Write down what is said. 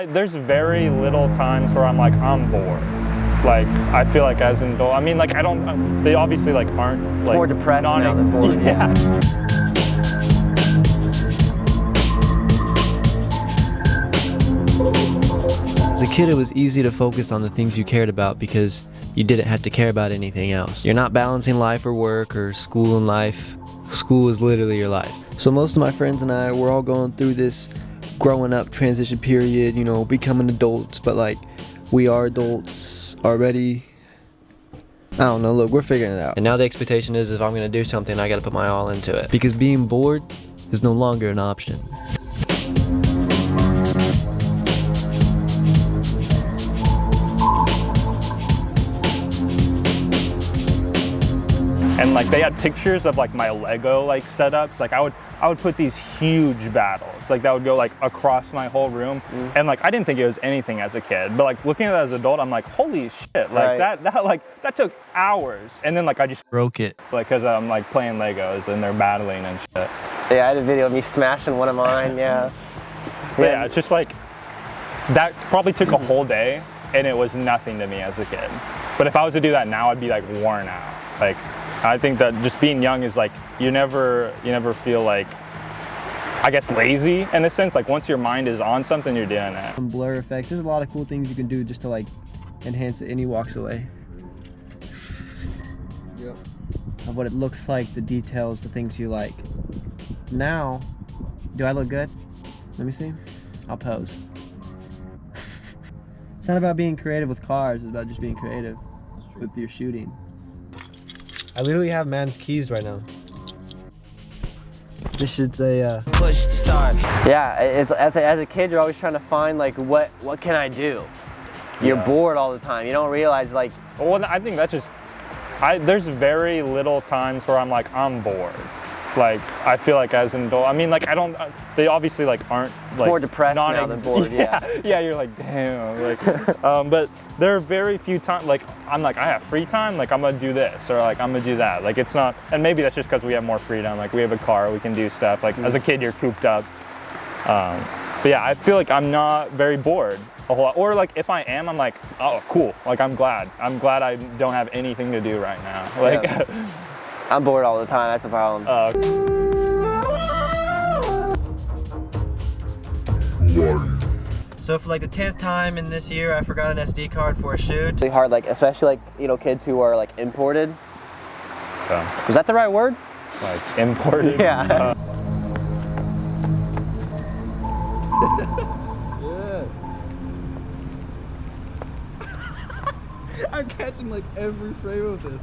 there's very little times where I'm like, I'm bored. Like, I feel like as an adult, I mean, like, they obviously like aren't like more depressed now than bored. Yeah. As a kid, it was easy to focus on the things you cared about because you didn't have to care about anything else. You're not balancing life or work or school and life. School is literally your life. So most of my friends and I, we're all going through this growing up transition period, you know, becoming adults, but like we are adults already. I don't know, look, we're figuring it out. And now the expectation is if I'm gonna do something, I gotta put my all into it. Because being bored is no longer an option. And like they had pictures of like my Lego like setups. Like I would put these huge battles. Like that would go like across my whole room. And like I didn't think it was anything as a kid, but like looking at it as an adult, I'm like, holy shit! Like that took hours. And then like I just Broke it. like because I'm like playing Legos and they're battling and shit. Yeah, I had a video of me smashing one of mine. Yeah. But yeah, it's just like that probably took a whole day, and it was nothing to me as a kid. But if I was to do that now, I'd be like worn out. Like. I think that just being young is like, you never feel like, I guess, lazy in a sense. Like once your mind is on something, you're doing it. Some blur effects, there's a lot of cool things you can do just to like enhance it, and he walks away. Yep. Of what it looks like, the details, the things you like. Now, do I look good? Let me see. I'll pose. It's not about being creative with cars, it's about just being creative with your shooting. I literally have man's keys right now. This shit's a push to start. Yeah, as a kid, you're always trying to find like what can I do? You're bored all the time. You don't realize like. Well, I think that's just. There's very little times where I'm like, I'm bored. Like I feel like as an adult, I mean, like they obviously like aren't like more depressed now than bored. Yeah, you're like, damn. Like, but there are very few times like I'm like I have free time, like I'm gonna do this or like I'm gonna do that. Like it's not, and maybe that's just because we have more freedom. Like we have a car, we can do stuff. Like as a kid, you're cooped up. But yeah, I feel like I'm not very bored a whole lot. Or like if I am, I'm like, oh, cool. Like I'm glad I don't have anything to do right now. Like. Yeah. I'm bored all the time, that's the problem. So for like the 10th time in this year, I forgot an SD card for a shoot. Really hard, like especially like, you know, kids who are like imported. Was that the right word? Like imported? Yeah. Yeah. I'm catching like every frame of this.